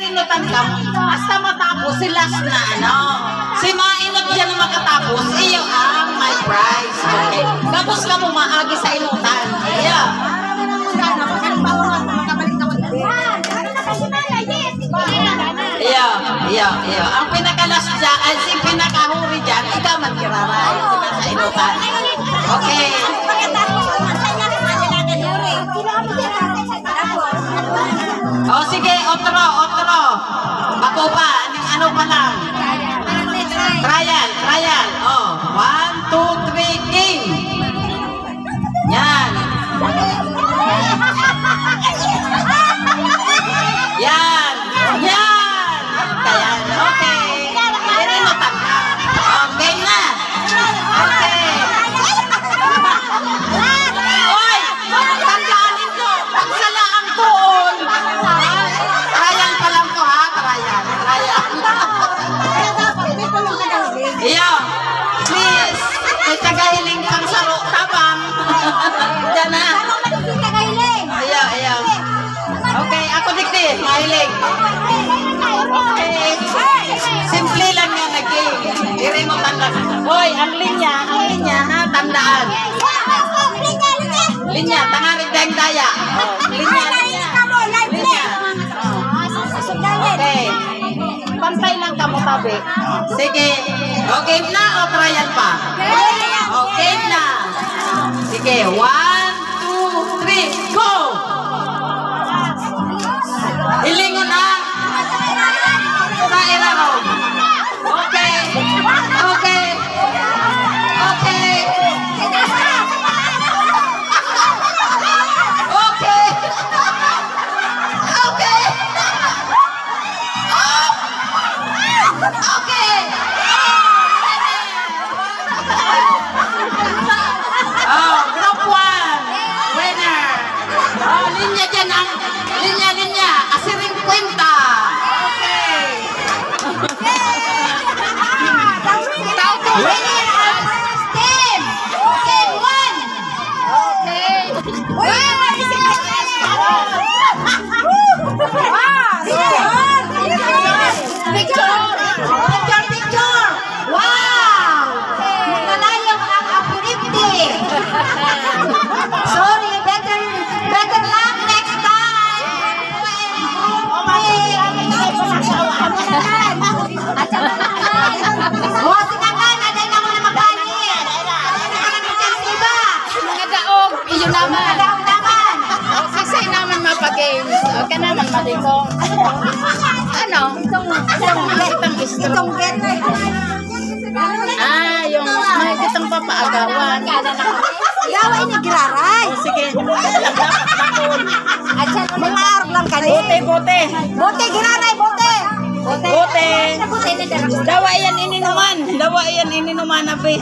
inutan ka, hasta matapos si last na ano. Si mainot dyan na makatapos, iyo ang my prize. Okay. Tapos ka mo maagi sa inutan. Yeah. Iya. Ang pinakalas dyan, ay si pinakahuri dyan, ikaw magkiraray. Sa inutan. Okay. O sige, otro. Ako pa, ano pa lang? Trial. Oh, 1, 2, 3, king. Yan. Ayan, okay. Hindi mo tanda. Okay na. Okay. Oy, tandaan ito. Pagsala ang tuon. Trial pa lang to ha, trial. Iyo, please. May tagahiling kang saro tabang. Diyan na. Iyo. Okay, ako dikti. Mahiling. Okay. Simple lang yan nag-game. Diri mo tandaan. Hoy, ang linya ha, tandaan. Linya, tangarin dahing daya. Linya. Okay. Pantay lang ka mo tabi. Sige. Okay na o trial pa? Okay na. Sige, 1, 2, 3, go! Hilingon na. Kaira mo. Okay. Oh, group 1. Winner. Oh, linya dyan ang linya. Asiring kwenta. Picture! Wow! Nalayang ang apuripti! Sorry, better luck next time! Sinakan! Aday na mo na magkanin! Mga daog, iyo naman! Sasay naman mapag-games. O ka naman malikong. Ano? Itong get. Yung mahigitang papaagawan. Yawa ini giraray. Sige. At siya mga arog lang kani. Bote giraray, bote. Dawa yan ininuman na be.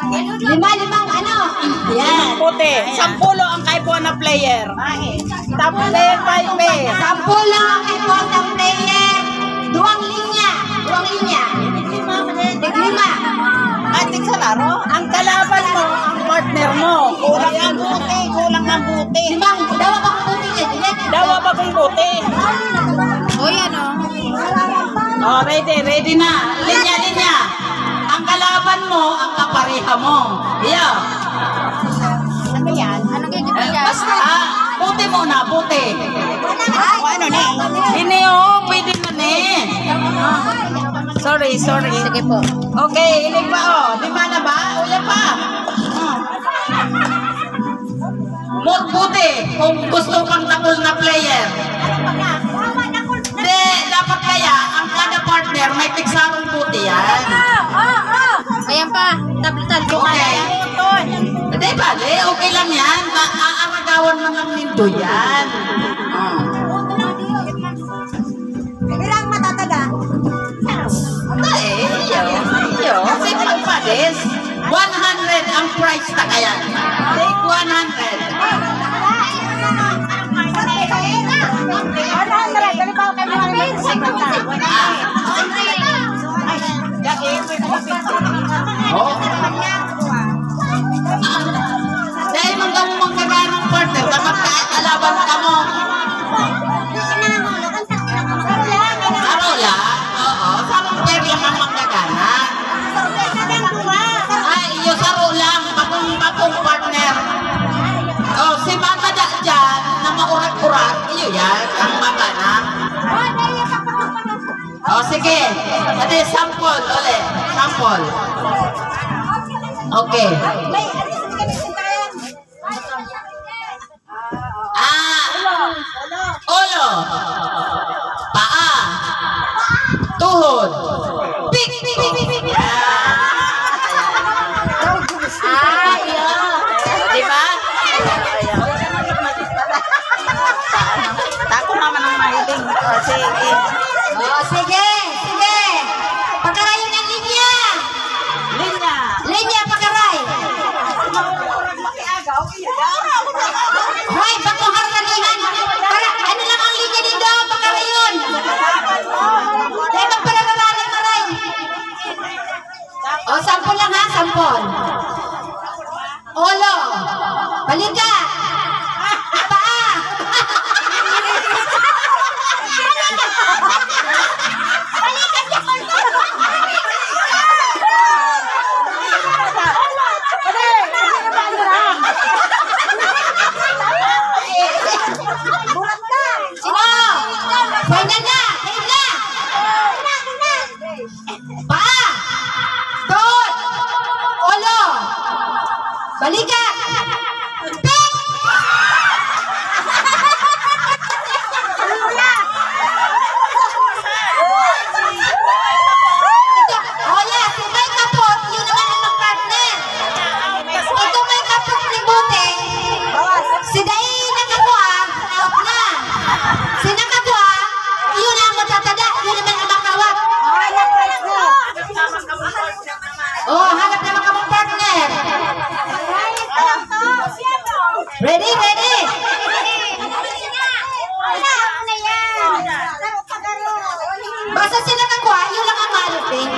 5 ano? Yan. Puti. 10 ang kaipuan na player. Tapos player 5 eh. 10 ang kaipuan na player. 2 linya. 5. Ating sa laro. Ang kalaban mo, ang partner mo. Kulang ang buti. Dawa ba kung buti? O yan o. Oh, ready na. Linya. Ang kalaban mo, ang kapareha mo. Iya. Ano yan? Ano gagawin yan? Basta, buti muna, buti. Ano na? Hindi pwede na Sorry. Sige po. Okay, ilig pa Di ba na ba? Ulan pa. Buti, kung gusto kang tapos na player. Hindi, dapat kaya, ang kada partner, may tigsarong buti yan. Ayan pa, tablitan ko kaya. Hindi ba, okay lang yan. Aaragawan mo ng nindo yan. Ilang matataga? Iyo. Simple pa, Des. 100 ang price na kaya. Take 100. Dahil manggamang kaganong partner, dapat alaban ka mo. sige. Ate, sample ulit. Sample. Okay. Ulo. Paa. Tuhod. Pik. Diba? Tako naman ang mahiling. Sige. Sige. Pagkaray ng linya. Linya, pagkaray. Hoy, bakuhar na lihan. Para, ano lang ang linya dito? Pagkaray yun. Dahil magparararalan maray. Sampol lang ha, sampol. Ulo. Balikat. Paa. Sino? Final na. Paa. Tuhod. Ulo. Balikat. Pik. Si may kapot, yun naman ang mag-partner. Ito may kapot ni Bote. Si Dai nakakuha, out na. Si nakakuha, yun ang matatada, yun naman ang makawat. Hanap naman ka mong partner. Ready? Basta sila nakakuha, yun lang ang maalipin.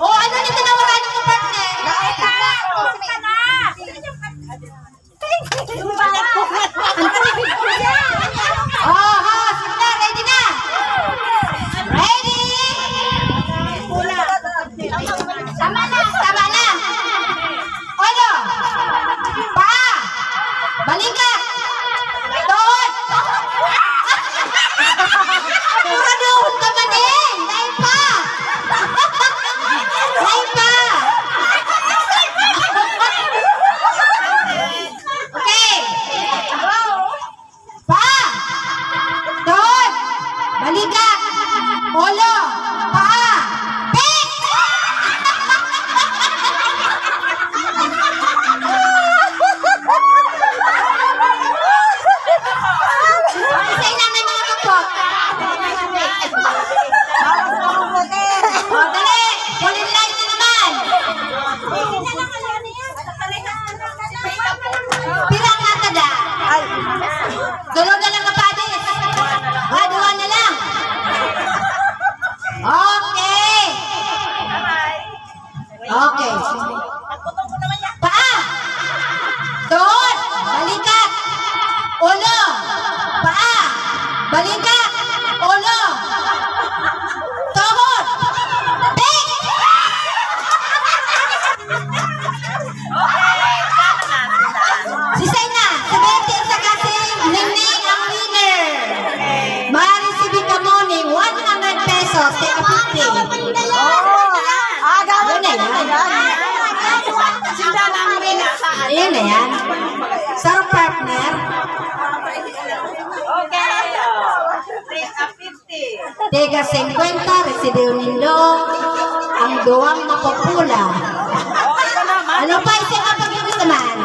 Ano nito na wala ng partner? Sige na, ready na. Ready? Tama na. Ulo. Paa. Balikat. Tuhod. Pura doon ka man eh. Lain pa. Okay. Paa. Tuhod. Balikat. Ulo. Paa. Pik. Isa na may mga kapot. Dali. Pulin light na naman. Pirang natada. Tulog na lang kapatid. Baduhan na lang. Okay. Paa. Tuhod. Balikat. Ulo. Paa. Balikat. Ulo. Tuhod. Pik. Si Sayna, sabihin sa kasi Ningning ang winner. Ma-receive ka mo ni 100 pesos. Take a 50. Ayan na yan. Sarap partner. Tega 50, residiw nindo ang duwang mapupula. Ano pa isa ka pag-ibig naman?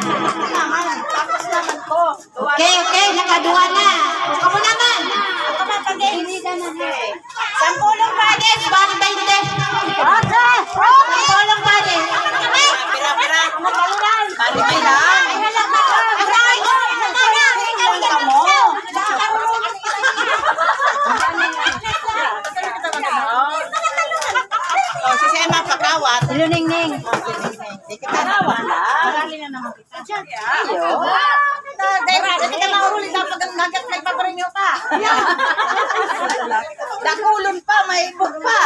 Okay, nakaduwa na. Ako naman. Sampulong pades, bali 20. Sampulong pades. Hello, Ningning. Dakulon pa, may ibog pa.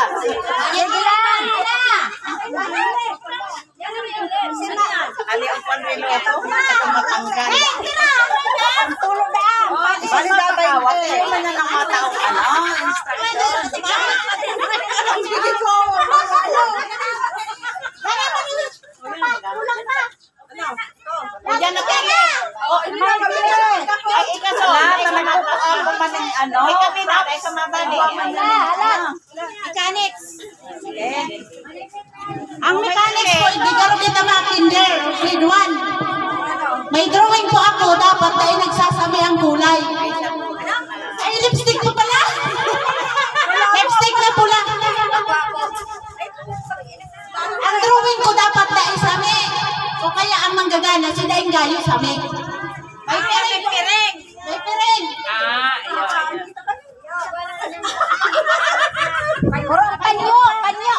Ali ang panriloto, matanggal. Bali dabay, wala man na ng mga taong ano. man ng ano. Ay kami na, ay sa mabali. Mechanics. Ang mechanics po, hindi ka rin kita makinder. Grade 1. May drawing po ako, dapat tayo nagsasami ang kulay. Ay, lipstick po pala. Lipstick na pula. Ang drawing ko dapat na isami. O kaya ang manggagana, si Daing Gayo sami. May piring. May piring. Panyo.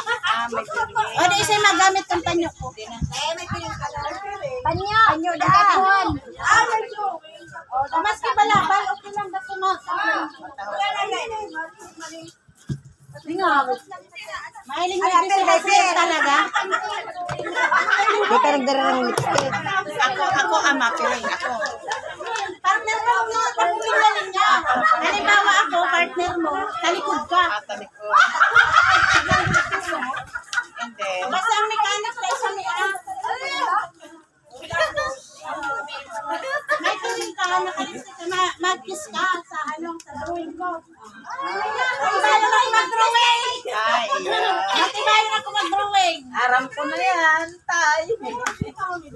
O, di isa magamit ng panyo ko. Panyo dahon. O, maski balabal, okay lang ba sunod? Mahiling na din sila sila talaga. Di ka nagdarang lipstick. Ako ang makiling. Ako. Partner mo yun. Tingnan niya. Halimbawa ako, partner mo, talikod ka. Talikod. Basta ang mechanics na isa niya. May tuloy ka, nakalipstick ka, mag-kiss ka sa drawing ko. Matibay ako mag-drawing. Matibay ako mag-drawing. Aram ko na yan, tay.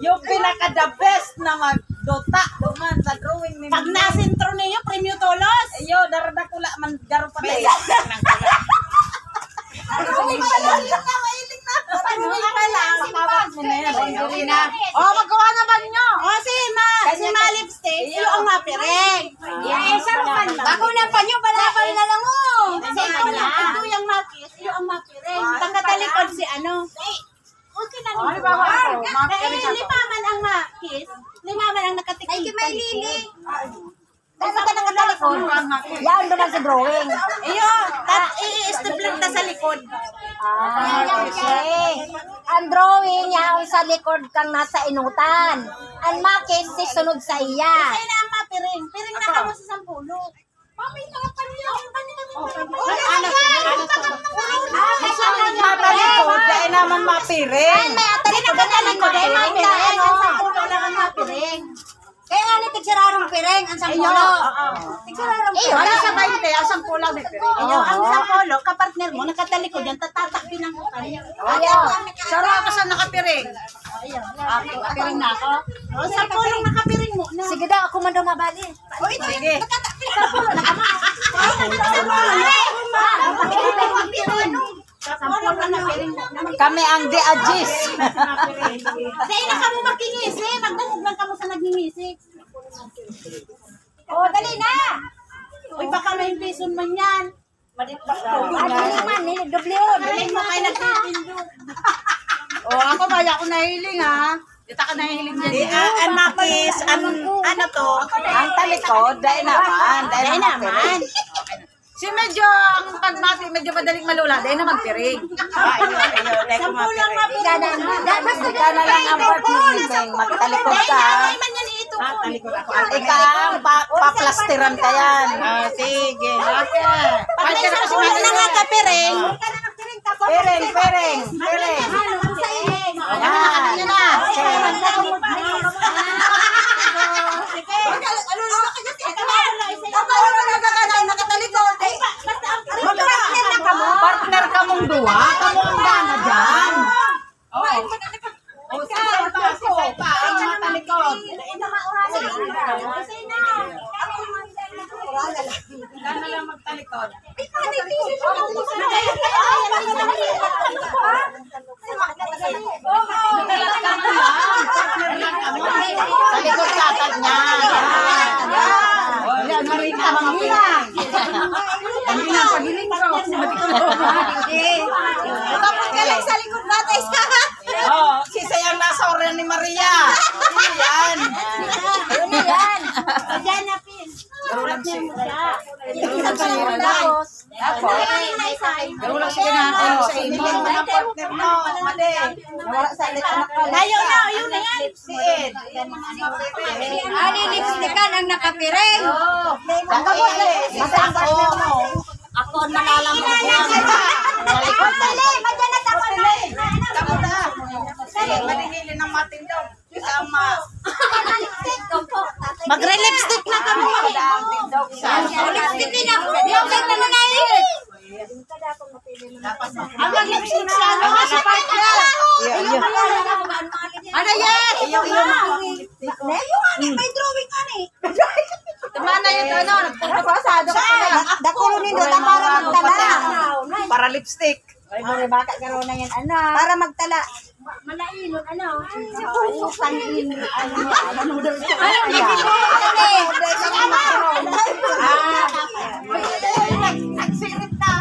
Yung pinaka-the best na magdota duman sa drawing ni Pag nasintro niyo, premyo tolos. Ayo, darada ko la man garo pa tayo. Drawing pa lang. Drawing pa lang. Matawag mo na yan. Hindi na. Oh, magawa naman nyo. Oh, si lipstick, iyo ang mapiring. Bako na panyo, balabal na lang mo. Kasi ito yung makis, iyo ang mapiring. Tangkatalikod si ano. Okay na nito. Lima man ang makis, lima man ang nakatikim. Ay, may lili. Dahil ka nakatalikod. Yan doon sa drawing. Iyo, i-step lang ta sa likod. Okay. Ang drawing niya sa likod kang nasa inutan. Ang makis si sunod sa iya. Kaya na ang mapiring. Piring na kamo sa 10. Mami, nakapan niya. Matalikod, dahil naman mapiring. May atalikod na talikod. Ay, may tayo. Ang mapiring. Kaya nga ni tigsararong pireng, ang sampulo. Tigsararong pireng. Wala sa 20, ang 10 lang may piring. Ang 10, kapartner mo, nakatalikod yan, tatatakbin ang kanya. Saro ako sa nakapiring. Piring na ako. O, 10 nakapiring mo. Na. Sige daw, ako man daw mabali. Sige. Kami ang di-adjust. Dahil na kamo magkingisi, magdangog lang kamo sa nagingisi. O, dali na. Uy, baka may impeson man yan. Ano naman, doblyon. Galing mo kayo nagtitindu. Ako kaya ako nahiling ha. Dito ka nahiling dyan. Ang makis, ano to? Ang talikod, dahil naman. Dahil naman. Si medyo, ang pagmati, medyo madaling malula, dahil na magpiring. Sampulang mapiring. Ika na lang ang part mo, Ming. Magtalikod ka. Dahil man yan ito. Ika ang paplastiran ka yan. Sige. Pag Sampulang na nga kapiring. Piring. Piring. Yan. Partner ka mong duwa, kamo ang gana dyan. Ang matalikod. Gana lang magtalikod. Talikod ka agad niya. Yan, marina, manghina. Manghina, pagiling ko. Tapos ka lang sa likod natin. Si Sayang nasa oran ni Maria. Yan. Yan. Diyan na, Pin. Garo lang siya. Tapos, Garo lang siya ginagawa sa inyo. Mga partner mo, mali. Wala sa anak ka. Ayaw na, yun na yan. Si Ed. ali lipstickan ang nakapiring. Basta ang partner mo. Ako ang nalalang mo dyan. Dali, madyan na tapos na. Kamu na. Maningili ng matindaw. Sama. Magre-lipstick na kami. Tindaw sa. mag-lipstick sa ano, sa partner. Ano yan? Iyo may drawing ani. Mana yung ano, nagpapasado ka pala. Dakulo nindo ta para magtala. Para lipstick. Ay, baka karon na yan ano. Para magtala. Malailon ano. Sangin ano. Nagsirit na.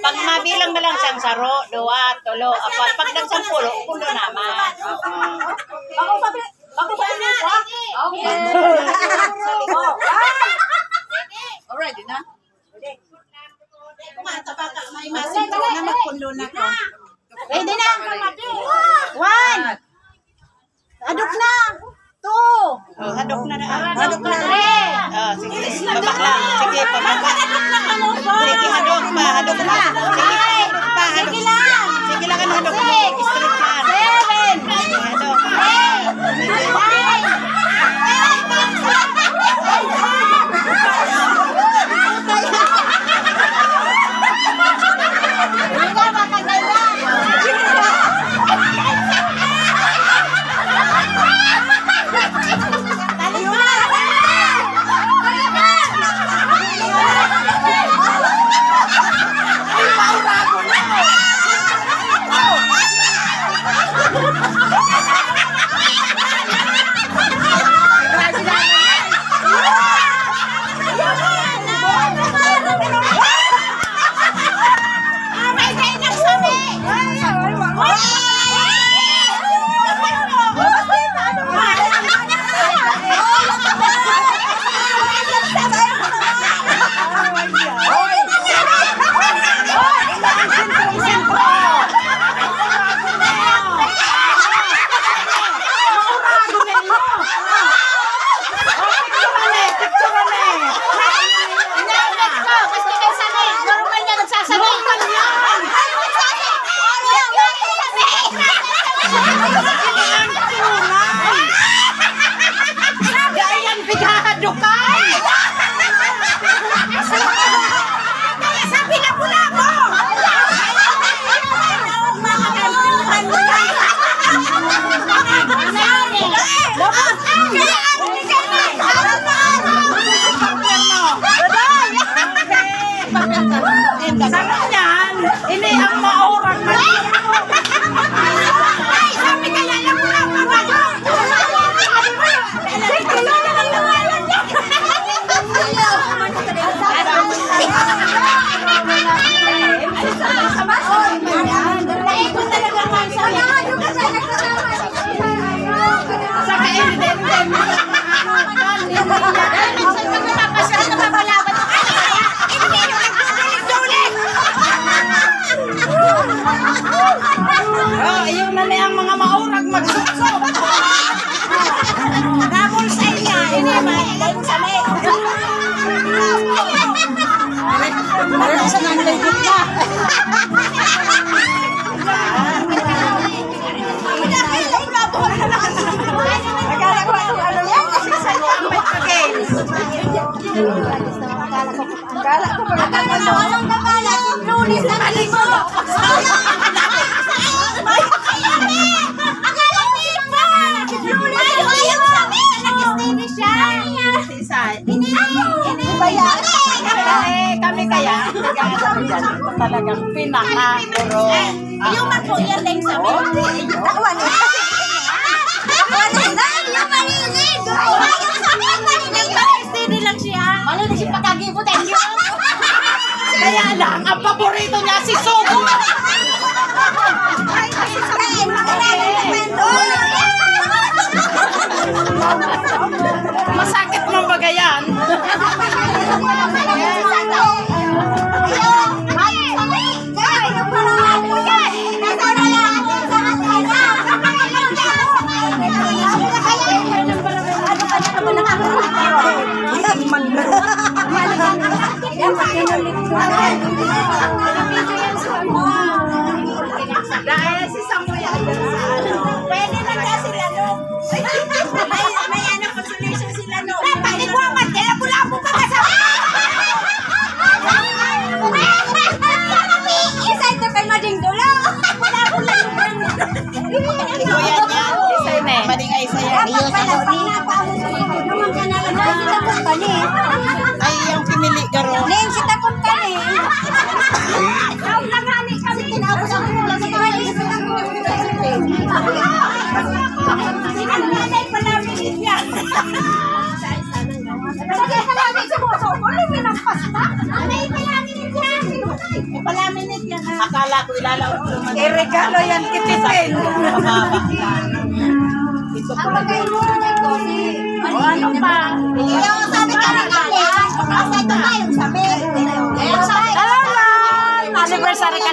Pag mabilang na lang siyang saro, 2, 3, 4. Pag nagsampulo, pulo naman. Ako sabi na. Okay. Alright, na? Kumanta pa ka, may masin na magpulo na ko. Ready na. 1. Adok na. 2. Hadok na na. Adok na. 3. Oh, sige, babak lang. Sige, babak. Sige, hadok pa, hadok pa. Sige, hadok pa, hadok. Sige lang. Sige lang, hadok. Straight lang. 7. Hadok.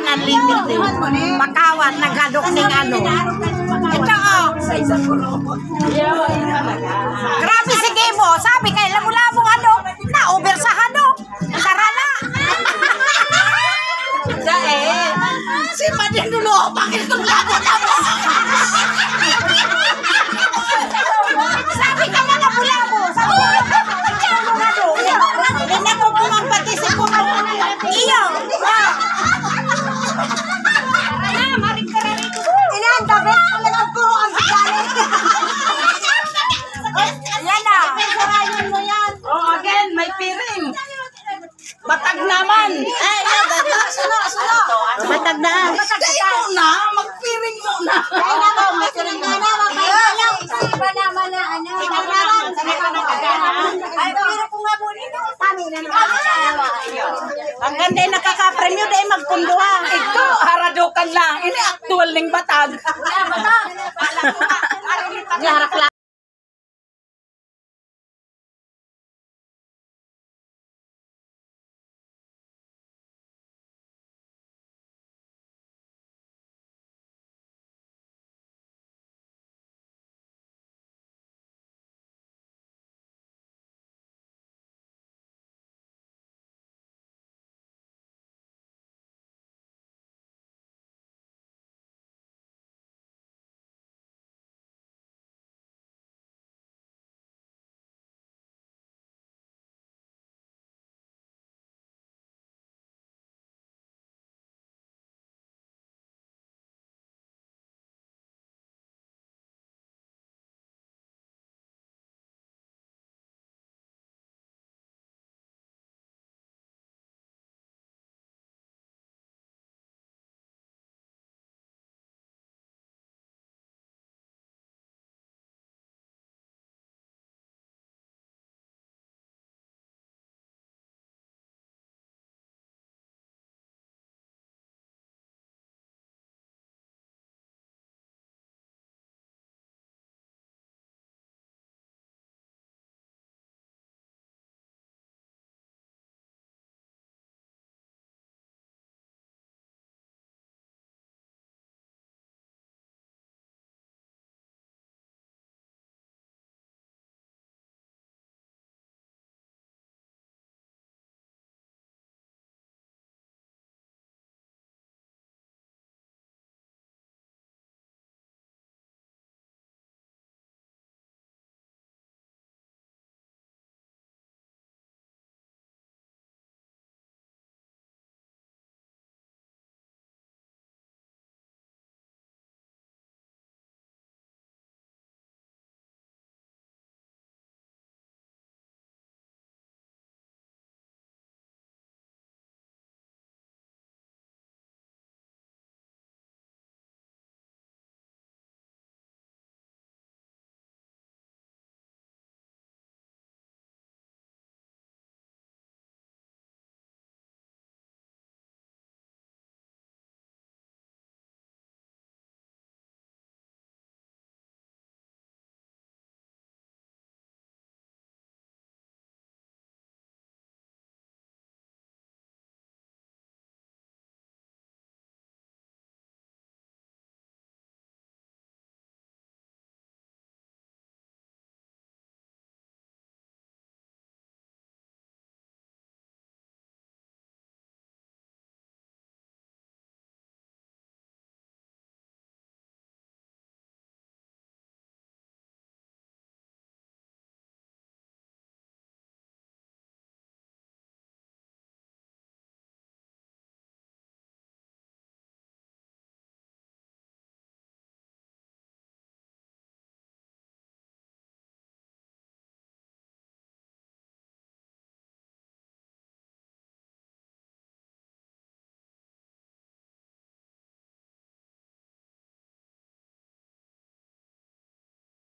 'Unlimited. Makawat, naghalok ng ano. Ito oh. Grabe si Gemo. Sabi kay labo-labong ano. Ang ganda yung nakaka-premyo dahil magkunduha. Ito, haradukan lang. Ini actual ning batag. Jarak lang.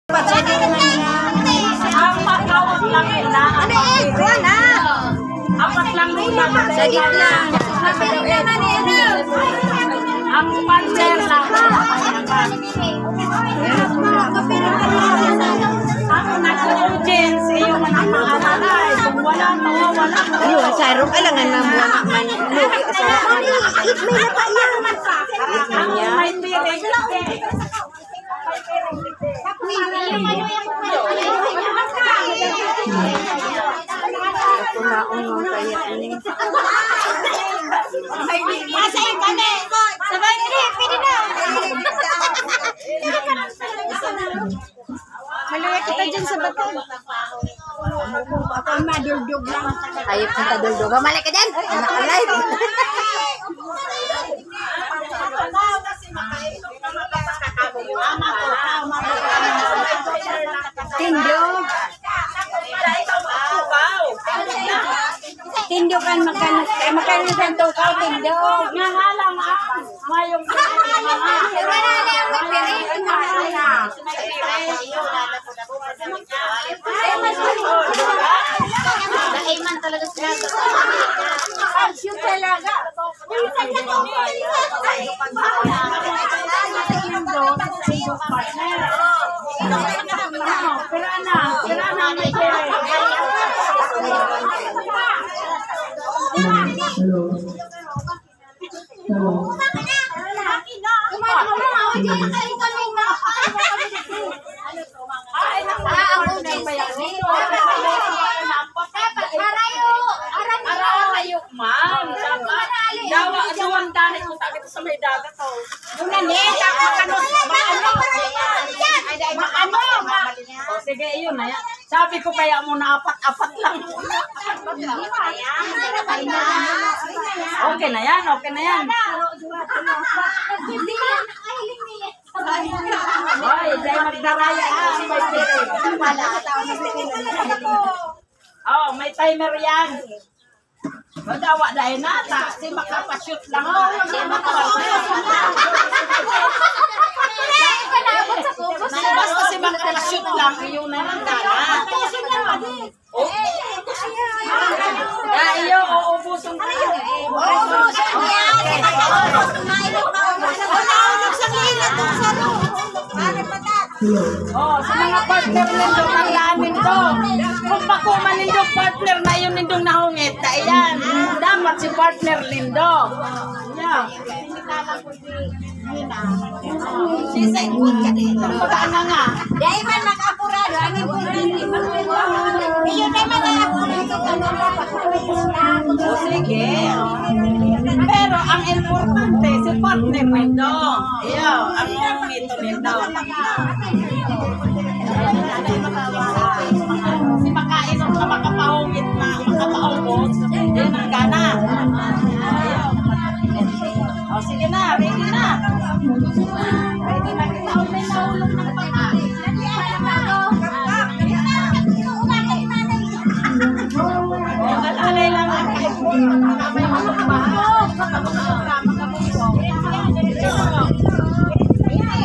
Ang makawag lang na. Apat lang muna. Sa gitna. Ang panser lang. Ako nag-audience. Yung manapakamalay. Kung wala, mawawala. Ayun, sa room, alangan na mga manunuki o sa Ang may piring. kunaon mo kaya ini. Masain kami. Sabay nila, pwede na. Maluya kita dyan sa bato. Ako madugdog lang. Ayop kita duldog. Balik ka dyan. Anak alive. Tindog. Tindog kan makan sa tukaw tindog. Nga nga lang mayong Daiman talaga Shoot talaga. Arayo, ma'am. Dawa, asawan dani ko sakit sa may dagat to. Yung nanita, maano. O sige, yun na yan. Sabi ko kaya mo na apat-apat lang. Okay na yan, okay na yan. Hoy, dahil magdaraya may oh, may timer yan. Madawa dahil nata, si makapashoot lang. Si basta si makapashoot lang, yung nanandana. Iyo, uubuson ko yun. Uubuson yan. Oh, sa mga partner nindo, tandaan nindo. Kung pakuman nindo partner na yun nindong nahungit, ayan. Dapat si partner nindo. Yeah. Sisay ko ka dito. Pagkaan nga. Dahil man mag-apurado, ang importante. Iyon ay mag-apurado ka na dapat. Sige. Pero ang importante, si partner nindo. Iyo, ang ito nindo. Si makain na makapahungit na makapaubos, yun ang gana. O sige na, ready na. Ready na kita ulit na ulong ng pagkain. O, kalalay lang ang kahipon. May ulong ba?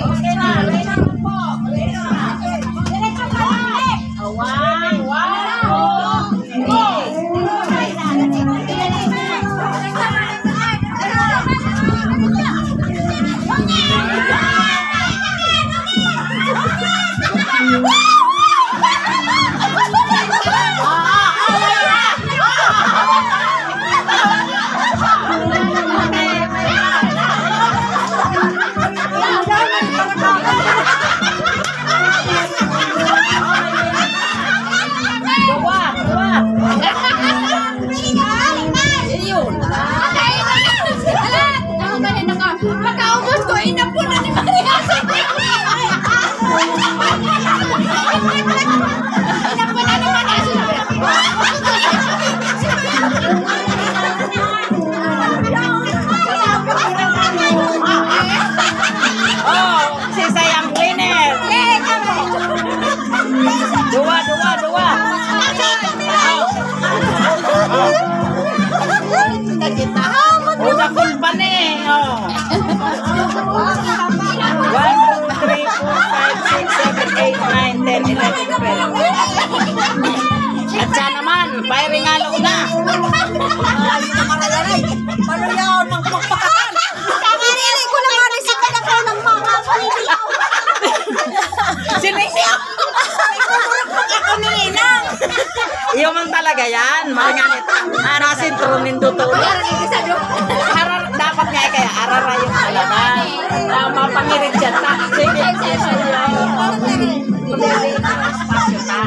Okay na, ready na po. Pagkaubos ko, inapuna ni Maria. Inapuna ni Maria. Oh, si sayang winner. Dua. Udah kulpan eh. Oh. 1, 2, 3, 4, 5, 6, 7, 8, 9, 10, 11, 12. At siya naman, firing alo na. Paano yun? Magpapakakan. Kanili ko naman rin si Kalakaw ng mga paliyaw. Sinisiyak. Ako ni Inang. Iyo man talaga yan. Maranganit. Nasintro nindo to. Harar, dapat nga kaya ararayo talaga. Mapangirit siya ta. Sige. Spasyo ta.